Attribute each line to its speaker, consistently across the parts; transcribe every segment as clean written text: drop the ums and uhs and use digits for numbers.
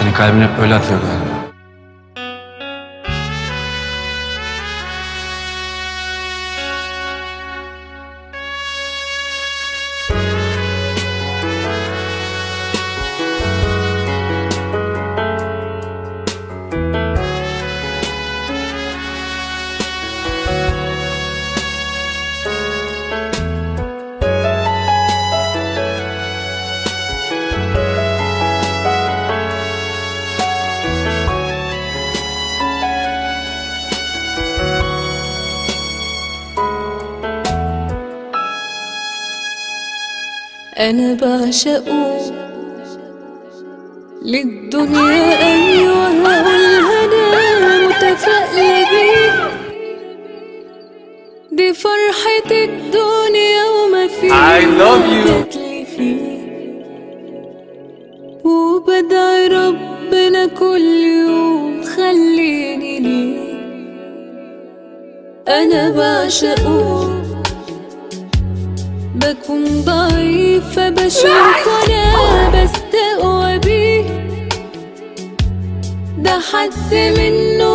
Speaker 1: Senin kalbin hep böyle atıyor galiba.
Speaker 2: أنا بعشقه للدنيا، أيوة هقولها أنا متفائلة بيه، دي فرحة الدنيا وما فيها جاتلي فيه، وبدعي ربنا كل يوم خليني ليه. أنا بعشقه بكون ضعيفة بشوف أنا بستقوى بيه، ده حد منه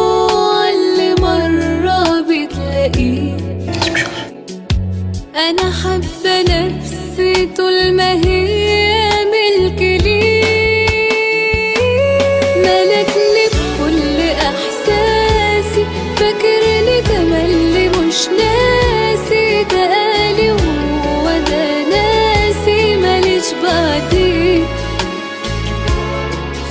Speaker 2: اللي مرة بتلاقيه. أنا حابة نفسي طول ما هي ملك ليه، ملكني بكل إحساسي، فاكرني تملي مش ناسي، ده قالي وهو ده ناسي ماليش بعديه،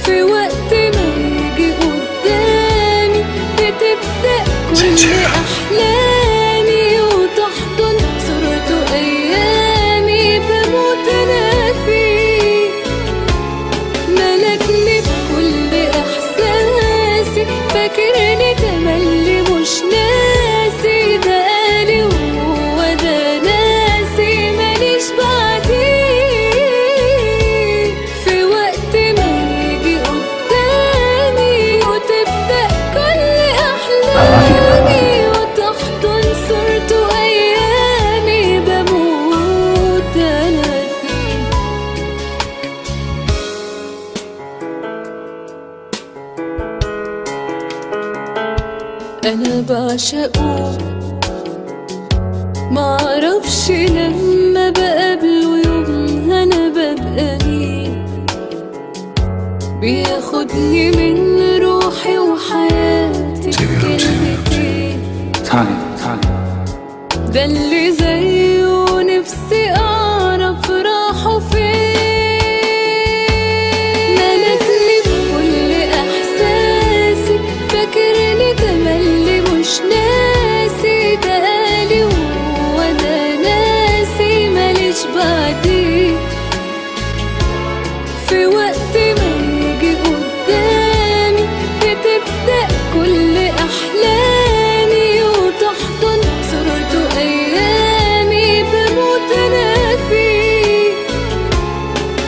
Speaker 2: في وقت ما يجي قدامي بتبدأ كل أحلامي، وتحضن صورته أيامي بموت أنا فيه، ملكني بكل إحساسي، فاكرني تملي مش ناسي، ده قالي وهو ده ناسي ماليش بعديه، في وقت ما يجي قدامي وتبدأ كل أحلامي، وتحضن صورته أيامي بموت أنا فيه. أنا بعشقه معرفش لما بقابله يوم أنا ببقى مين، بياخدني من روحي وحياتي بكلمتين، ده اللي زيه نفسي أعرف راحه فين، ملكني بكل إحساسي، فاكرني تملي مش ناسي، ده قالي وهو ده ناسي ماليش بعديه، في وقت ما يجي قدامي بتبدأ كل أحلامي، وتحضن صورته أيامي بموت أنا فيه،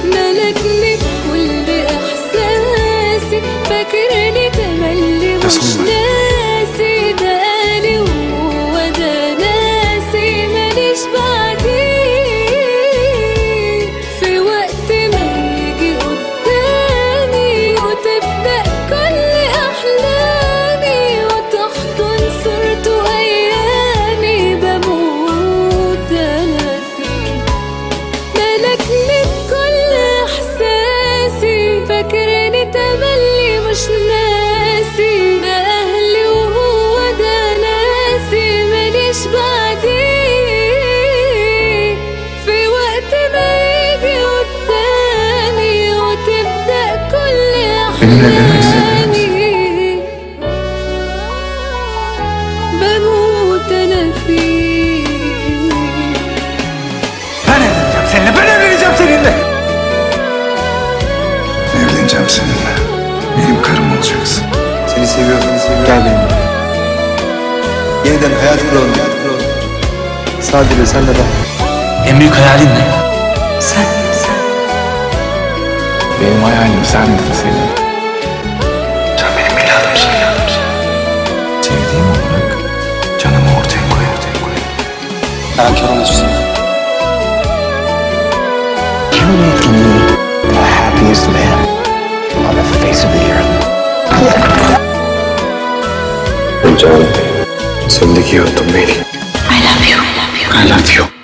Speaker 2: ملكني بكل إحساسي، فاكرني تملي مش ناسي، ده قالي وهو ده ناسي ماليش بعديه، في وقت ما يجي قدامي وتبدأ كل أحلامي، وتحضن صورته أيامي بموت أنا فيه، ملكني بكل إحساسي، فاكرني تملي مش ناسي، ده أهلي وهو ده ناسي ماليش بعديه، في وقت ما يجي قدامي وتبدأ كل أحلامي بموت أنا فيه.
Speaker 1: Ben evleneceğim seninle, ben evleneceğim seninle.
Speaker 3: Evleneceğim seninle. Benim karım olacaksın.
Speaker 4: Seni seviyorum, seni seviyorum. Gel benimle. Yeniden hayat kuralım. Sadece sen de ben.
Speaker 1: En büyük hayalin ne?
Speaker 2: Sen.
Speaker 3: Benim hayalim sendin senin.
Speaker 1: Sen benim evladımsın.
Speaker 3: Sevdiğim olarak canımı ortaya koy.
Speaker 4: Ben 결혼해주세요.
Speaker 3: You make me the happiest man on the face of the जान जिंदगी हो तुम मेरी।
Speaker 2: I love you.
Speaker 3: I love you.